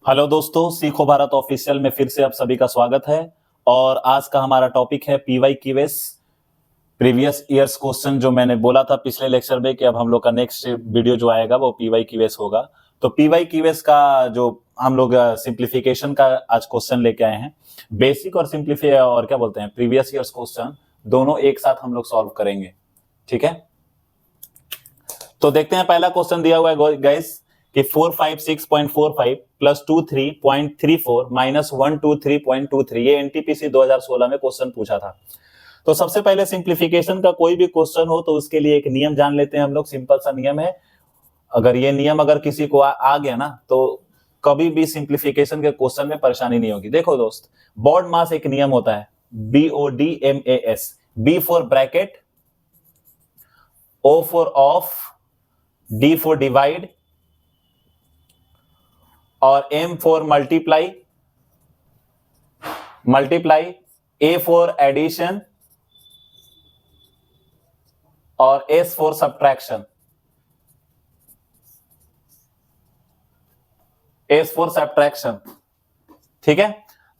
Hello दोस्तों, सीखो Bharat official में फिर से आप सभी का स्वागत है। और आज का हमारा टॉपिक है PY Qs previous years question. जो मैंने बोला था पिछले लेक्चर में कि अब हम लोग का नेक्स्ट वीडियो जो आएगा वो पीवाई क्यूएस होगा। तो पीवाई क्यूएस का जो हम लोग सिंप्लीफिकेशन का आज क्वेश्चन लेके आए हैं। बेसिक और सिंप्लीफाई और क्या बोलते हैं प्रीवियस ईयर्स क्वेश्चन दोनों एक साथ हम लोग सॉल्व करेंगे। ठीक है, तो देखते हैं। पहला क्वेश्चन दिया हुआ है गाइस कि 456.45 प्लस 23.34 माइनस 123.23, ये एनटीपीसी 2016 में क्वेश्चन पूछा था। तो सबसे पहले सिंप्लीफिकेशन का कोई भी क्वेश्चन हो तो उसके लिए एक नियम जान लेते हैं हम लोग। सिंपल सा नियम है, अगर ये नियम अगर किसी को आ गया ना तो कभी भी सिंप्लीफिकेशन के क्वेश्चन में परेशानी नहीं होगी। देखो दोस्त, बॉड मास एक नियम होता है, BODMAS, B for bracket, O for of, D for divide और M for multiply, A for addition और S फॉर सब्ट्रैक्शन, ठीक है।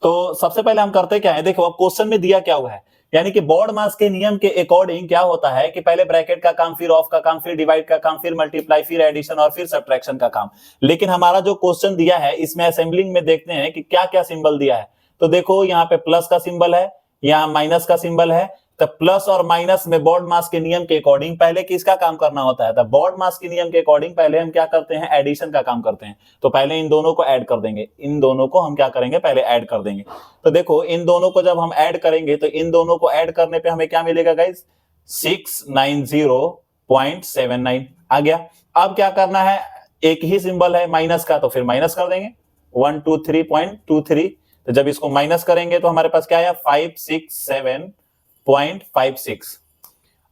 तो सबसे पहले हम करते क्या है, देखो अब क्वेश्चन में दिया क्या हुआ है, यानी कि बॉड मास के नियम के अकॉर्डिंग क्या होता है कि पहले ब्रैकेट का काम, फिर ऑफ का काम, फिर डिवाइड का काम, फिर मल्टीप्लाई, फिर एडिशन और फिर सब्ट्रैक्शन का काम। लेकिन हमारा जो क्वेश्चन दिया है इसमें असेंबलिंग में देखते हैं कि क्या क्या सिंबल दिया है। तो देखो यहाँ पे प्लस का सिंबल है, यहाँ माइनस का सिंबल है। तो प्लस और माइनस में बॉड मास के नियम के अकॉर्डिंग पहले किसका काम करना होता है, तो बॉड मास के नियम के अकॉर्डिंग पहले हम क्या करते हैं, एडिशन का काम करते हैं। तो पहले इन दोनों को ऐड कर देंगे, इन दोनों को हम क्या करेंगे, पहले ऐड कर देंगे। तो देखो इन दोनों को जब हम ऐड करेंगे तो इन दोनों को ऐड करने पे हमें क्या मिलेगा गाइस, 690.79 आ गया। अब क्या करना है, एक ही सिंबल है माइनस का तो फिर माइनस कर देंगे 123.23। तो जब इसको माइनस करेंगे तो हमारे पास क्या आया, 567.56।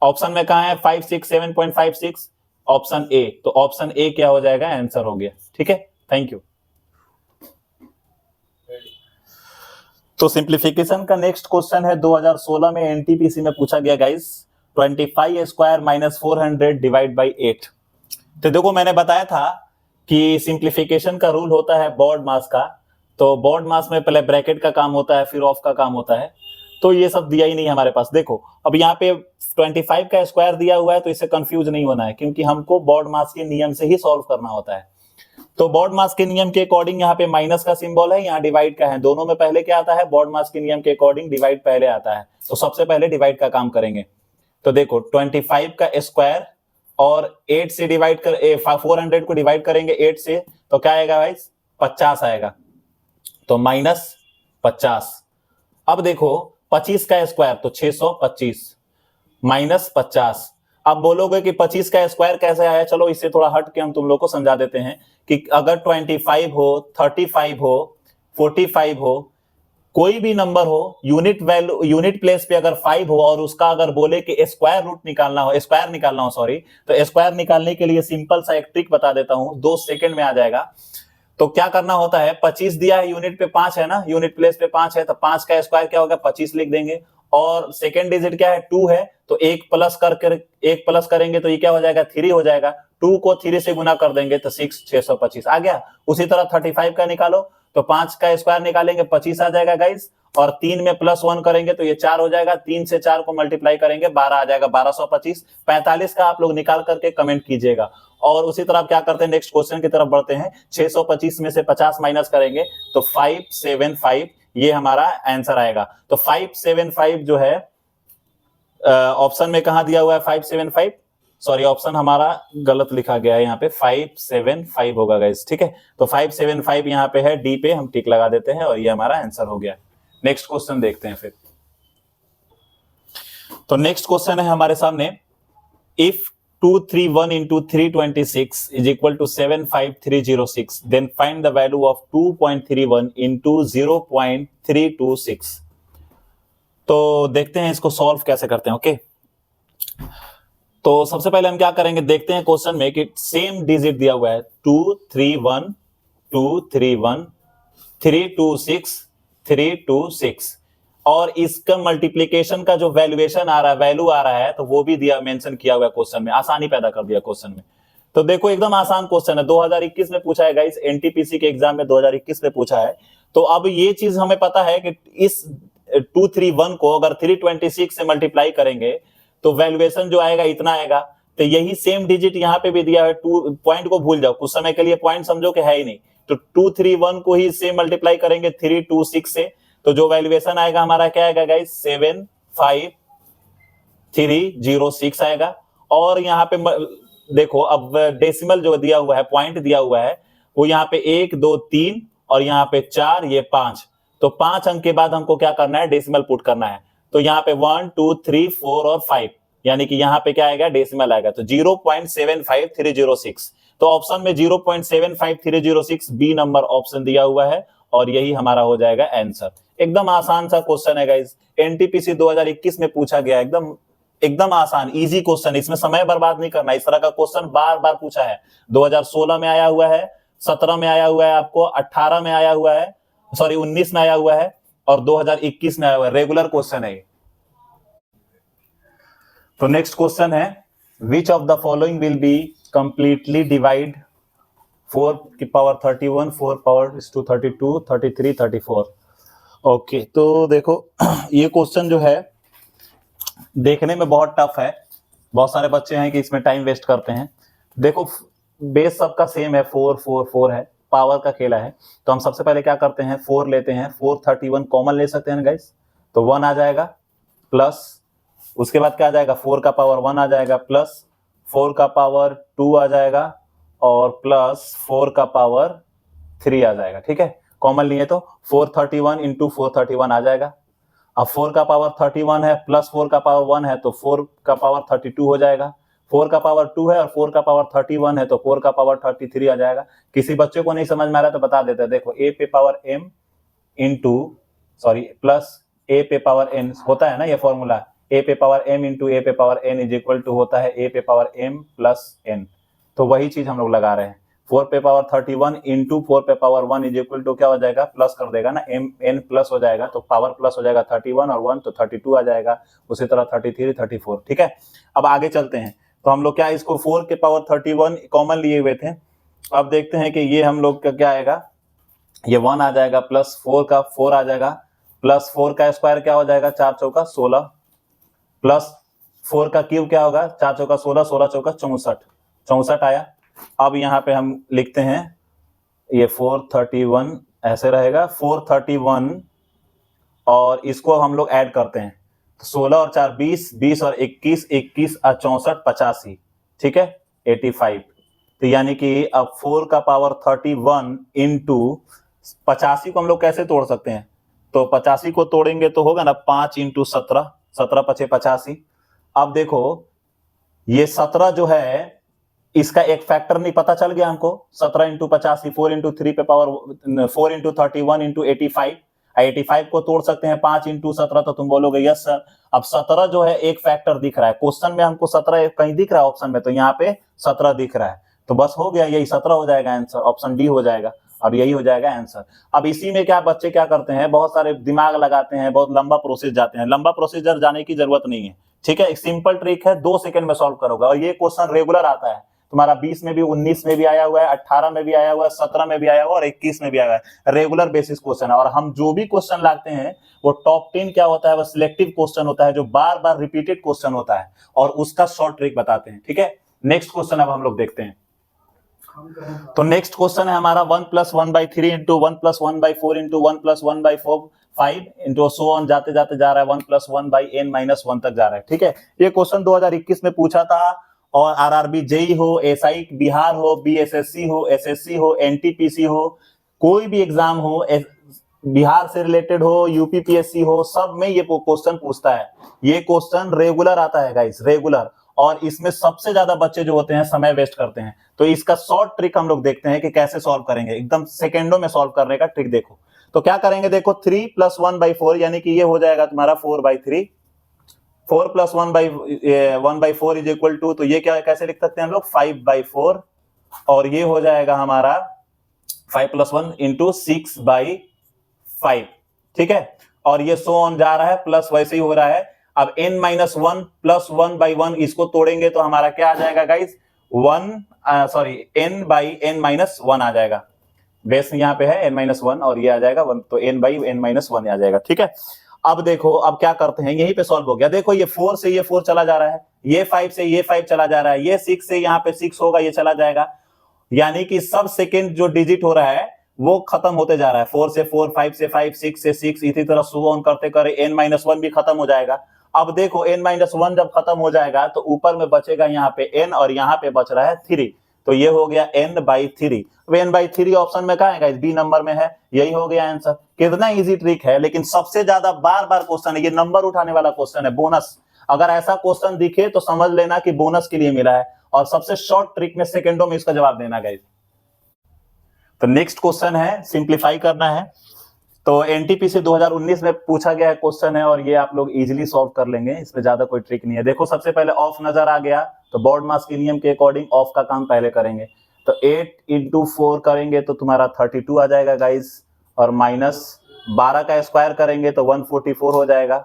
ऑप्शन में कहा है 567.56, ऑप्शन ए। तो ऑप्शन ए क्या हो जाएगा, आंसर हो गया। ठीक है, थैंक यू। तो सिंप्लीफिकेशन का नेक्स्ट क्वेश्चन है 2016 में एनटीपीसी में पूछा गया guys, 25 square minus 400 divide by 8। तो देखो मैंने बताया था कि सिंप्लीफिकेशन का रूल होता है बॉड मास का। तो बॉड मास में पहले ब्रैकेट का काम होता है, फिर ऑफ का काम होता है। तो ये सब दिया ही नहीं हमारे पास। देखो अब यहाँ पे 25 का स्क्वायर दिया हुआ है तो इससे कंफ्यूज नहीं होना है, क्योंकि हमको बॉड मास के नियम से ही सॉल्व करना होता है। तो बॉड मास के नियम के अकॉर्डिंग यहाँ पे माइनस का सिंबल है, यहाँ डिवाइड का है। दोनों में पहले क्या आता है, बॉड मास के नियम के अकॉर्डिंग डिवाइड पहले आता है। तो सबसे पहले डिवाइड का काम करेंगे। तो देखो 25 का स्क्वायर और 8 से डिवाइड कर 400 को डिवाइड करेंगे 8 से, तो क्या आएगा भाई, 50 आएगा। तो माइनस 50। अब देखो 25 का स्क्वायर तो 625 माइनस 50। अब बोलोगे कि 25 का स्क्वायर कैसे आया, चलो इससे थोड़ा हट के हम तुम लोग को समझा देते हैं कि अगर 25 हो, 35 हो, 45 हो, कोई भी नंबर हो, यूनिट वैल्यू यूनिट प्लेस पे अगर 5 हो और उसका अगर बोले कि स्क्वायर रूट निकालना हो, स्क्वायर निकालना हो सॉरी, तो स्क्वायर निकालने के लिए सिंपल सा एक ट्रिक बता देता हूं, 2 सेकंड में आ जाएगा। तो क्या करना होता है, 25 दिया है, यूनिट पे 5 है ना, यूनिट प्लेस पे 5 है, तो 5 का स्क्वायर क्या होगा, 25 लिख देंगे। और सेकंड डिजिट क्या है, 2 है, तो एक प्लस करेंगे तो ये क्या हो जाएगा, 3 हो जाएगा। 2 को 3 से गुना कर देंगे तो 625 आ गया। उसी तरह 35 का निकालो तो 5 का स्क्वायर निकालेंगे 25 आ जाएगा गाइस, और 3 में +1 करेंगे तो ये 4 हो जाएगा। 3 से 4 को मल्टीप्लाई करेंगे 12 आ जाएगा, 1225। 45 का आप लोग निकाल करके कमेंट कीजिएगा। और उसी तरह क्या करते हैं, नेक्स्ट क्वेश्चन की तरफ बढ़ते हैं। 625 में से 50 माइनस करेंगे तो 575, ये हमारा आंसर आएगा। तो 575 जो है ऑप्शन में कहा दिया हुआ है 575, सॉरी ऑप्शन हमारा गलत लिखा गया है, यहाँ पे 575 होगा गाइस। ठीक है, तो 575 यहाँ पे है, डी पे हम टिक लगा देते हैं और ये हमारा आंसर हो गया। नेक्स्ट क्वेश्चन देखते हैं फिर। तो नेक्स्ट क्वेश्चन है हमारे सामने, if 231 into 326 is equal to 75306, then find the value of 2.31 into 0.326। तो देखते हैं इसको सॉल्व कैसे करते हैं। ओके, तो सबसे पहले हम क्या करेंगे, देखते हैं क्वेश्चन में कि सेम डिजिट दिया हुआ है 231 231 326 326, और इसका मल्टीप्लीकेशन का जो वैल्यू आ रहा है तो वो भी दिया, मेंशन किया हुआ है क्वेश्चन में। आसानी पैदा कर दिया क्वेश्चन में। तो देखो एकदम आसान क्वेश्चन है, 2021 में पूछा है गाइस, एनटीपीसी के एग्जाम में 2021 में पूछा है। तो अब ये चीज हमें पता है कि इस 231 को अगर 326 से मल्टीप्लाई करेंगे तो वैल्यूएशन जो आएगा इतना आएगा। तो यही सेम डिजिट यहाँ पे भी दिया है, पॉइंट को भूल जाओ, कुछ समय के लिए पॉइंट समझो कि है ही नहीं। तो 231 को ही सेम मल्टीप्लाई करेंगे 326 से, तो जो वैल्यूएशन आएगा हमारा क्या आएगा गाइस, 75306 आएगा। और यहाँ पे देखो अब डेसिमल जो दिया हुआ है, पॉइंट दिया हुआ है, वो यहाँ पे 1 2 3 और यहाँ पे 4, ये 5। तो 5 अंक के बाद हमको क्या करना है, डेसिमल पुट करना है। तो यहाँ पे 1 2 3 4 और 5, यानी कि यहाँ पे क्या आएगा, डेसिमल आएगा। तो 0.75306, तो ऑप्शन में 0.75306 बी नंबर ऑप्शन दिया हुआ है और यही हमारा हो जाएगा आंसर। एकदम आसान सा क्वेश्चन है गाइस, एनटीपीसी 2021 में पूछा गया, एकदम आसान इजी क्वेश्चन, इसमें समय बर्बाद नहीं करना। इस तरह का क्वेश्चन बार बार पूछा है, 2016 में आया हुआ है, 17 में आया हुआ है, आपको 18 में आया हुआ है, सॉरी 19 में आया हुआ है और 2021 में आया हुआ है, रेगुलर क्वेश्चन है। तो नेक्स्ट क्वेश्चन है, which of the following will be completely divide 4 की पावर 31, 4 पावर 32, 33, 34। ओके, तो देखो ये क्वेश्चन जो है देखने में बहुत टफ है, बहुत सारे बच्चे हैं कि इसमें टाइम वेस्ट करते हैं। देखो बेस सबका सेम है, 4 4 4 है, पावर का खेला है। तो हम सबसे पहले क्या करते हैं, 4 लेते हैं, 431 कॉमन ले सकते हैं गाइस, तो 1 आ जाएगा, प्लस उसके बाद क्या आ जाएगा, 4 का पावर 1 आ जाएगा, प्लस 4 का पावर 2 आ जाएगा और प्लस 4 का पावर 3 आ जाएगा। ठीक है, कॉमन लिए तो 431 इंटू 431 आ जाएगा। अब 4 का पावर 31 है प्लस 4 का पावर 1 है तो 4 का पावर 32 हो जाएगा। 4 का पावर 2 है और 4 का पावर 31 है तो 4 का पावर 33 आ जाएगा। किसी बच्चे को नहीं समझ में आ रहा तो बता देते हैं, देखो a पे power m into sorry plus a पे पावर n होता है ना, ये फॉर्मूला a पे पावर m इंटू a पे power n is equal to होता है a पे पावर m प्लस n। तो वही चीज हम लोग लगा रहे हैं, 4 पे पावर 31 इंटू 4 पे पावर 1 इज इक्वल टू क्या हो जाएगा, प्लस कर देगा ना, m n प्लस हो जाएगा तो पावर प्लस हो जाएगा 31 और 1 तो 32 आ जाएगा, उसी तरह 33 34। ठीक है, अब आगे चलते हैं। तो हम लोग क्या इसको 4 के पावर 31 कॉमन लिए हुए थे, अब देखते हैं कि ये हम लोग का क्या आएगा, ये 1 आ जाएगा, प्लस 4 का 4 आ जाएगा, प्लस 4 का स्क्वायर क्या हो जाएगा, 4 चौका 16, प्लस 4 का क्यूब क्या होगा, 4 चौका 16, 16 चौका 64, 64 आया। अब यहाँ पे हम लिखते हैं ये 431 ऐसे रहेगा, 431 और इसको हम लोग ऐड करते हैं तो 16 और 4 20, 20 और 21, 21 और 64 85। ठीक है, 85। तो यानी कि अब 4 का पावर 31 इंटू 85 को हम लोग कैसे तोड़ सकते हैं, तो 85 को तोड़ेंगे तो होगा ना 5 इंटू 17, 17 पचे 85। अब देखो ये 17 जो है इसका एक फैक्टर नहीं पता चल गया हमको, 17 इंटू 85, 4 इंटू 3 पे पावर 4 इंटू 31 इंटू 85, 85 को तोड़ सकते हैं 5 इंटू 17, तो तुम बोलोगे यस सर। अब 17 जो है एक फैक्टर दिख रहा है, क्वेश्चन में हमको 17 कहीं दिख रहा है ऑप्शन में, तो यहाँ पे 17 दिख रहा है, तो बस हो गया, यही 17 हो जाएगा आंसर, ऑप्शन डी हो जाएगा और यही हो जाएगा आंसर। अब इसी में क्या बच्चे क्या करते हैं, बहुत सारे दिमाग लगाते हैं, बहुत लंबा प्रोसेस जाते हैं, लंबा प्रोसीजर जाने की जरूरत नहीं है। ठीक है, एक सिंपल ट्रिक है, 2 सेकंड में सॉल्व करोगे और ये क्वेश्चन रेगुलर आता है तुम्हारा, 20 में भी, 19 में भी आया हुआ है, 18 में भी आया हुआ है, 17 में भी आया हुआ है और 21 में भी आया हुआ है, रेगुलर बेसिस क्वेश्चन है। और हम जो भी क्वेश्चन लाते हैं वो टॉप 10 क्या होता है, वो सिलेक्टिव क्वेश्चन होता है, जो बार बार रिपीटेड क्वेश्चन होता है और उसका शॉर्ट ट्रिक बताते हैं। ठीक है, नेक्स्ट क्वेश्चन अब हम लोग देखते हैं। तो नेक्स्ट क्वेश्चन है हमारा 1 + 1/3 into 1 + 1/4 into 1 + 1/4 5 into so on जाते जाते जा रहा है 1 + 1/n-1 तक जा रहा है। ठीक है, ये क्वेश्चन 2021 में पूछा था और आरआरबी जेई हो, एसआई बिहार हो, बीएसएससी हो, एसएससी हो, एनटीपीसी हो, कोई भी एग्जाम हो, बिहार से रिलेटेड हो, यूपीपीएससी हो, सब में ये क्वेश्चन पूछता है। ये क्वेश्चन रेगुलर आता है गाइस, रेगुलर, और इसमें सबसे ज्यादा बच्चे जो होते हैं समय वेस्ट करते हैं। तो इसका शॉर्ट ट्रिक हम लोग देखते हैं कि कैसे सॉल्व करेंगे, एकदम सेकेंडों में सॉल्व करने का ट्रिक देखो। तो क्या करेंगे, देखो 3 + 1/4 यानी कि ये हो जाएगा तुम्हारा 4/3, 4 + 1/4 इज इक्वल टू, तो ये क्या कैसे लिख सकते हैं हम लोग 5/4 और ये हो जाएगा हमारा 5 + 1 इंटू 6/5। ठीक है, और ये सो ऑन जा रहा है, प्लस वैसे ही हो रहा है। अब n-1 + 1/1 इसको तोड़ेंगे तो हमारा क्या आ जाएगा guys, n by n minus 1 आ जाएगा। बेस यहाँ पे है n माइनस 1 और ये आ जाएगा 1, तो n बाई n माइनस 1 आ जाएगा। ठीक है, अब देखो अब क्या करते हैं, यहीं पे सॉल्व हो गया। देखो ये 4 से ये 4 चला जा रहा है, ये 5 से ये 5 चला जा रहा है, ये 6 से यहाँ पे 6 होगा, ये चला जाएगा। यानी कि सब सेकेंड जो डिजिट हो रहा है वो खत्म होते जा रहा है। 4 से 4, 5 से 5, 6 से 6, इसी तरह सो ऑन करते करे n माइनस 1 भी खत्म हो जाएगा। अब देखो n माइनस 1 जब खत्म हो जाएगा तो ऊपर में बचेगा यहाँ पे n और यहाँ पे बच रहा है 3, तो ये हो गया n by 3। n by 3 option में कहाँ है गाइस? बी नंबर में है। यही हो गया आंसर। कितना इजी ट्रिक है, लेकिन सबसे ज्यादा बार बार क्वेश्चन है, ये नंबर उठाने वाला क्वेश्चन है, बोनस। अगर ऐसा क्वेश्चन दिखे तो समझ लेना कि बोनस के लिए मिला है, और सबसे शॉर्ट ट्रिक में सेकंडों में इसका जवाब देना गाइस। तो नेक्स्ट क्वेश्चन है, सिंप्लीफाई करना है। तो एनटीपीसी 2019 में पूछा गया है क्वेश्चन है, और ये आप लोग इजीली सॉल्व कर लेंगे, इसमें ज्यादा कोई ट्रिक नहीं है। देखो सबसे पहले ऑफ नजर आ गया, तो बोर्ड मास के नियम के अकॉर्डिंग ऑफ का काम पहले करेंगे। तो 8 इंटू 4 करेंगे तो तुम्हारा 32 आ जाएगा गाइस, और माइनस 12 का स्क्वायर करेंगे तो 144 हो जाएगा,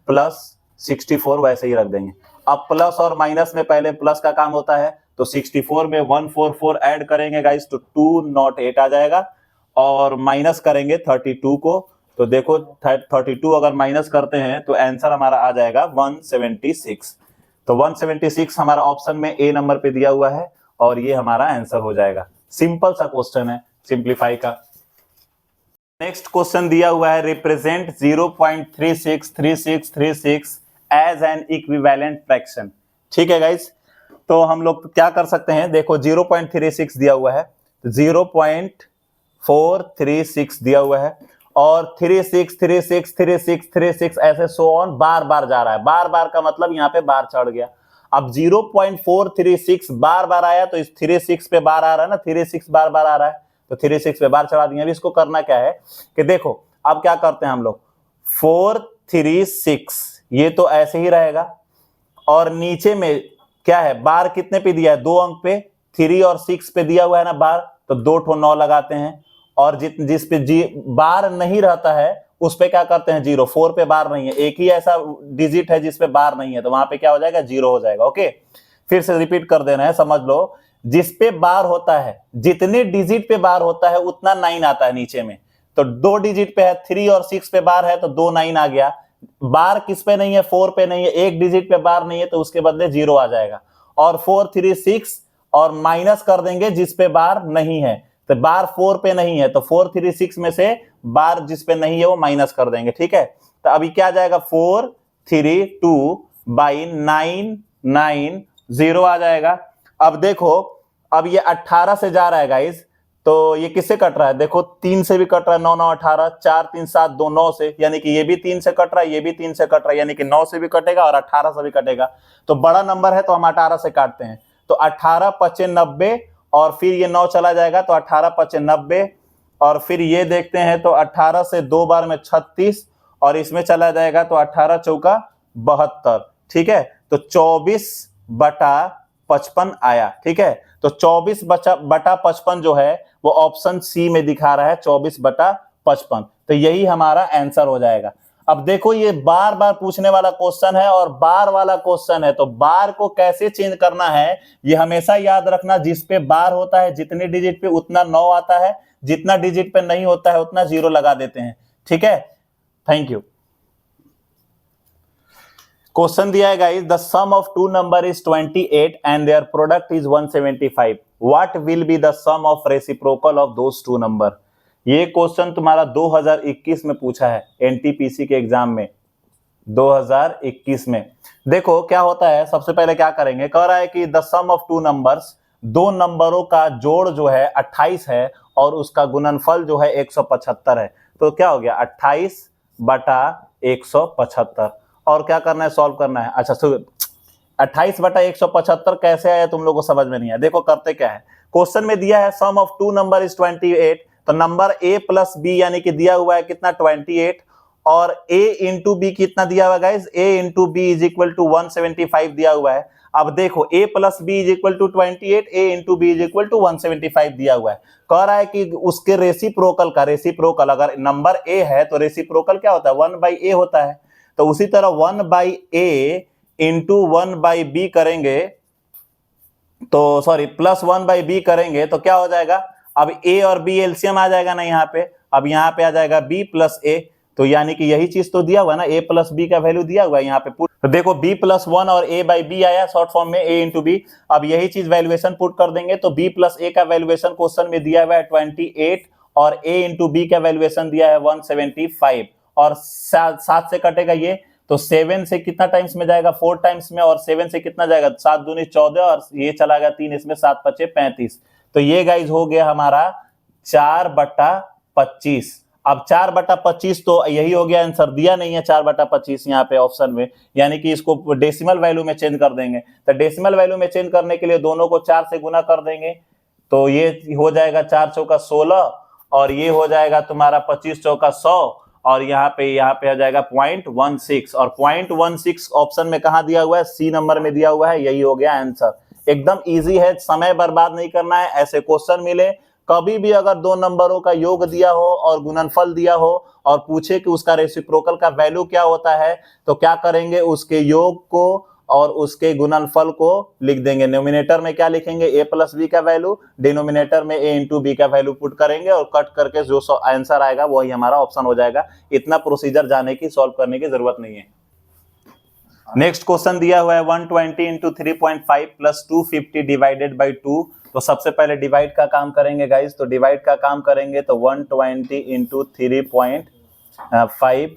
प्लस 64 वैसे ही रख देंगे। अब प्लस और माइनस में पहले प्लस का काम होता है, तो 64 में 144 ऐड करेंगे गाइस तो 208 आ जाएगा, और माइनस करेंगे 32 को, तो देखो 32 अगर माइनस करते हैं तो आंसर हमारा आ जाएगा 176। तो 176 हमारा ऑप्शन में ए नंबर पे दिया हुआ है, और ये हमारा आंसर हो जाएगा। सिंपल सा क्वेश्चन है सिंप्लीफाई का। नेक्स्ट क्वेश्चन दिया हुआ है, represent 0.363636 as an equivalent fraction. ठीक है गाइस, तो हम लोग क्या कर सकते हैं, देखो 0.36 दिया हुआ है, 0.436 दिया हुआ है, और 36 36 36 36 ऐसे सो ऑन बार बार जा रहा है। बार बार का मतलब यहाँ पे बार चढ़ गया। अब 0.436 बार बार आया तो इस 36 पे बार आ रहा है ना, 36 बार बार आ रहा है तो 36 पे बार चढ़ा दिया। अभी इसको करना क्या है कि देखो अब क्या करते हैं हम लोग, 436 ये तो ऐसे ही रहेगा, और नीचे में क्या है, बार कितने पे दिया है, 2 अंक पे, 3 और 6 पे दिया हुआ है ना बार, तो 2 ठो 9 लगाते हैं, और जिस पे जी बार नहीं रहता है उस पे क्या करते हैं 0। 4 पे बार नहीं है, एक ही ऐसा डिजिट है जिसपे बार नहीं है, तो वहां पे क्या हो जाएगा 0 हो जाएगा। ओके, फिर से रिपीट कर देना है, समझ लो। जिस पे बार होता है, जितने डिजिट पे बार होता है उतना 9 आता है नीचे में। तो 2 डिजिट पे है, 3 और 6 पे बार है तो 2 9 आ गया। बार किस पे नहीं है, 4 पे नहीं है, एक डिजिट पे बार नहीं है तो उसके बदले 0 आ जाएगा। और 436 और माइनस कर देंगे जिस पे बार नहीं है, तो बार 4 पे नहीं है तो 436 में से बार जिस पे नहीं है वो माइनस कर देंगे। ठीक है, तो अभी क्या जाएगा, 432 बाई 990 आ जाएगा। अब देखो अब ये 18 से जा रहा है गाइस, तो ये किससे कट रहा है, देखो 3 से भी कट रहा है, 9 9 18, 4 3 7 2 9 से, यानी कि ये भी 3 से कट रहा है, ये भी 3 से कट रहा है, यानी कि 9 से भी कटेगा और 18 से भी कटेगा। तो बड़ा नंबर है तो हम 18 से काटते हैं, तो 18 पचे 90, और फिर ये 9 चला जाएगा तो 18 पचे 90, और फिर ये देखते हैं तो 18 से 2 बार में 36, और इसमें चला जाएगा तो 18 चौका 72। ठीक है, तो 24/55 आया। ठीक है, तो 24/55 जो है वो ऑप्शन सी में दिखा रहा है, 24/55, तो यही हमारा आंसर हो जाएगा। अब देखो ये बार बार पूछने वाला क्वेश्चन है, और बार वाला क्वेश्चन है, तो बार को कैसे चेंज करना है ये हमेशा याद रखना। जिस पे बार होता है जितने डिजिट पे उतना 9 आता है, जितना डिजिट पे नहीं होता है उतना 0 लगा देते हैं। ठीक है, थैंक यू। क्वेश्चन दिया है guys, the sum of two number is 28 and their product is 175, what will be the sum of reciprocal of those two number. ये क्वेश्चन तुम्हारा 2021 में पूछा है एनटीपीसी के एग्जाम में, 2021 में। देखो क्या होता है, सबसे पहले क्या करेंगे, कह रहा है कि the sum of two numbers, दो नंबरों का जोड़ जो है 28 है और उसका गुणनफल जो है 175 है। तो क्या हो गया 28/175, और क्या करना है, सॉल्व करना है। अच्छा 28/175 कैसे आया तुम लोगों को समझ में नहीं आया। देखो करते क्या है, क्वेश्चन में दिया है सम ऑफ टू नंबर इज 28, तो नंबर a प्लस बी यानी कि दिया हुआ है कितना 28, और a इंटू बी कितना दिया हुआ है guys, a into b is equal to 175 दिया हुआ है। अब देखो a plus b is equal to 28, a into b is equal to 175 दिया हुआ है। कह रहा है कि उसके रेसिप्रोकल का, रेसिप्रोकल अगर नंबर a है तो रेसिप्रोकल क्या होता है 1/a होता है। तो उसी तरह 1/a इंटू 1/b करेंगे तो सॉरी +1/b करेंगे तो क्या हो जाएगा, अब a और b एलसीएम आ जाएगा ना यहाँ पे, अब यहाँ पे आ जाएगा b + a, तो यानी कि यही चीज तो दिया हुआ ना, a + b का वैल्यू दिया हुआ है यहाँ पे पुट, तो देखो b + 1 और a/b आया शॉर्ट फॉर्म में a × b, अब यही चीज वैल्यूएशन पुट कर देंगे तो b + a का वैल्यूएशन क्वेश्चन में दिया हुआ है 28 और a × b का वैल्यूएशन दिया है 175 और 7 से कटेगा ये, तो 7 से कितना टाइम्स में जाएगा, 4 टाइम्स में, और 7 से कितना जाएगा, 7 दूनी 14 और ये चला गया 3 इसमें, 7 × 5 = 35, तो ये गाइज हो गया हमारा 4/25। अब 4/25 तो यही हो गया आंसर, दिया नहीं है 4/25 यहाँ पे ऑप्शन में, यानी कि इसको डेसिमल वैल्यू में चेंज कर देंगे, तो डेसिमल वैल्यू में चेंज करने के लिए दोनों को 4 से गुना कर देंगे, तो ये हो जाएगा 4 चौका 16 और ये हो जाएगा तुम्हारा 25 चौका 100 और यहाँ पे आ जाएगा 0.16 और 0.16 ऑप्शन में कहा दिया हुआ है, सी नंबर में दिया हुआ है, यही हो गया आंसर। एकदम इजी है, समय बर्बाद नहीं करना है। ऐसे क्वेश्चन मिले कभी भी अगर 2 नंबरों का योग दिया हो और गुणनफल दिया हो और पूछे कि उसका रेसिप्रोकल का वैल्यू क्या होता है, तो क्या करेंगे, उसके योग को और उसके गुणनफल को लिख देंगे। न्यूमिनेटर में क्या लिखेंगे, a + b का वैल्यू, डिनोमिनेटर में a × b का वैल्यू पुट करेंगे और कट करके जो आंसर आएगा वही हमारा ऑप्शन हो जाएगा। इतना प्रोसीजर जाने की, सॉल्व करने की जरूरत नहीं है। नेक्स्ट क्वेश्चन दिया हुआ है 120 × 3.5 + 250 डिवाइडेड बाई 2। तो सबसे पहले डिवाइड का काम करेंगे गाइस, तो डिवाइड का काम करेंगे तो 120 × 3.5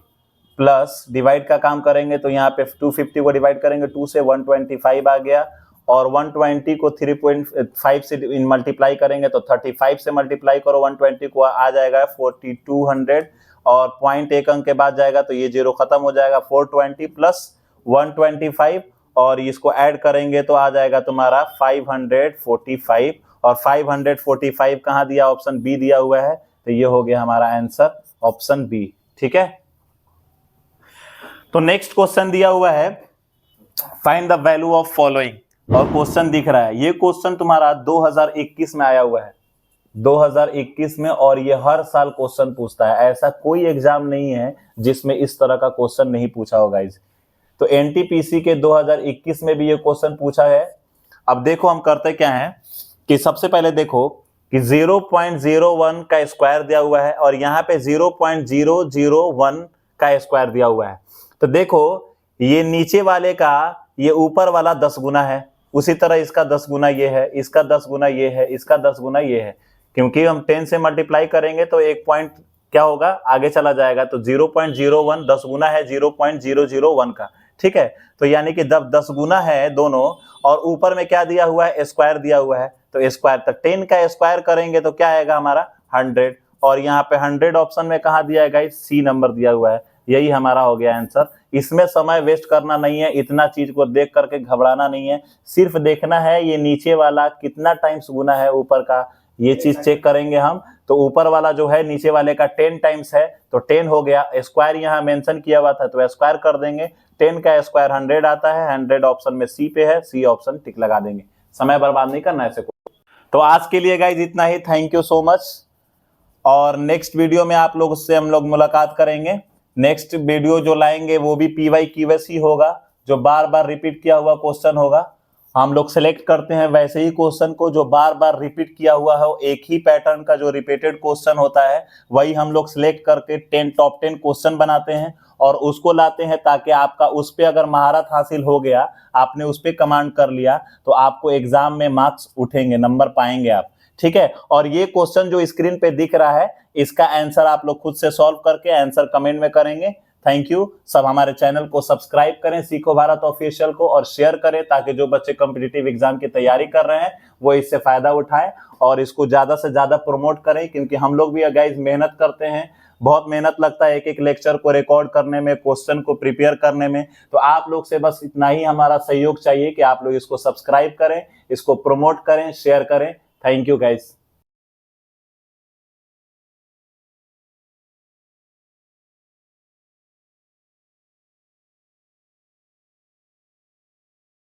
प्लस डिवाइड का काम करेंगे तो यहाँ पे 250 को डिवाइड करेंगे 2 से, 125 आ गया, और 120 को 3.5 से मल्टीप्लाई करेंगे तो 35 से मल्टीप्लाई करो 120 को, आ जाएगा 4200 और 0.1 अंक के बाद जाएगा तो ये 0 खत्म हो जाएगा। 420 + 125 और इसको ऐड करेंगे तो आ जाएगा तुम्हारा 545 और 545 कहाँ दिया, ऑप्शन बी दिया हुआ है, तो ये हो गया हमारा आंसर ऑप्शन बी। ठीक है, तो नेक्स्ट क्वेश्चन दिया हुआ है find the value of following, और क्वेश्चन दिख रहा है, ये क्वेश्चन तुम्हारा 2021 में आया हुआ है, 2021 में, और ये हर साल क्वेश्चन पूछता है। ऐसा कोई एग्जाम नहीं है जिसमें इस तरह का क्वेश्चन नहीं पूछा होगा। तो एनटीपीसी के 2021 में भी ये क्वेश्चन पूछा है। अब देखो हम करते क्या है कि सबसे पहले देखो कि 0.01 का स्क्वायर दिया हुआ है और यहाँ पे 0.001 का स्क्वायर दिया हुआ है। तो देखो ये नीचे वाले का ये ऊपर वाला 10 गुना है, उसी तरह इसका 10 गुना ये है, इसका 10 गुना ये है, इसका 10 गुना ये है। क्योंकि हम 10 से मल्टीप्लाई करेंगे तो एक पॉइंट क्या होगा, आगे चला जाएगा, तो 0.01 10 गुना है 0.001 का। ठीक है, तो यानी कि जब 10 गुना है दोनों और ऊपर में क्या दिया हुआ है, स्क्वायर दिया हुआ है, तो स्क्वायर तक 10 का स्क्वायर करेंगे तो क्या आएगा हमारा 100, और यहाँ पे 100 ऑप्शन में कहा दिया है गाइस, सी नंबर दिया हुआ है, यही हमारा हो गया आंसर। इसमें समय वेस्ट करना नहीं है, इतना चीज को देख करके घबराना नहीं है, सिर्फ देखना है ये नीचे वाला कितना टाइम्स गुना है ऊपर का, ये चीज चेक करेंगे हम। तो ऊपर वाला जो है नीचे वाले का 10 टाइम्स है तो 10 हो गया, स्क्वायर यहाँ मेंशन किया हुआ था तो स्क्वायर कर देंगे, 10 का स्क्वायर 100 आता है, 100 ऑप्शन में सी पे है, सी ऑप्शन टिक लगा देंगे। समय बर्बाद नहीं करना ऐसे को। तो आज के लिए गाइज इतना ही, थैंक यू सो मच, और नेक्स्ट वीडियो में आप लोग से हम लोग मुलाकात करेंगे। नेक्स्ट वीडियो जो लाएंगे वो भी PYQS ही होगा, जो बार बार रिपीट किया हुआ क्वेश्चन होगा। हम लोग सेलेक्ट करते हैं वैसे ही क्वेश्चन को जो बार बार रिपीट किया हुआ है, एक ही पैटर्न का जो रिपीटेड क्वेश्चन होता है वही हम लोग सिलेक्ट करके टॉप 10 क्वेश्चन बनाते हैं और उसको लाते हैं, ताकि आपका उस पर अगर महारत हासिल हो गया, आपने उस पर कमांड कर लिया, तो आपको एग्जाम में मार्क्स उठेंगे, नंबर पाएंगे आप। ठीक है, और ये क्वेश्चन जो स्क्रीन पे दिख रहा है इसका आंसर आप लोग खुद से सॉल्व करके आंसर कमेंट में करेंगे। Thank you. सब हमारे चैनल को सब्सक्राइब करें, सीखो भारत ऑफिशियल को, और शेयर करें ताकि जो बच्चे कॉम्पिटिटिव एग्जाम की तैयारी कर रहे हैं वो इससे फायदा उठाएं, और इसको ज्यादा से ज्यादा प्रमोट करें, क्योंकि हम लोग भी गाइस मेहनत करते हैं, बहुत मेहनत लगता है एक एक लेक्चर को रिकॉर्ड करने में, क्वेश्चन को प्रिपेयर करने में। तो आप लोग से बस इतना ही हमारा सहयोग चाहिए कि आप लोग इसको सब्सक्राइब करें, इसको प्रमोट करें, शेयर करें। Thank you guys.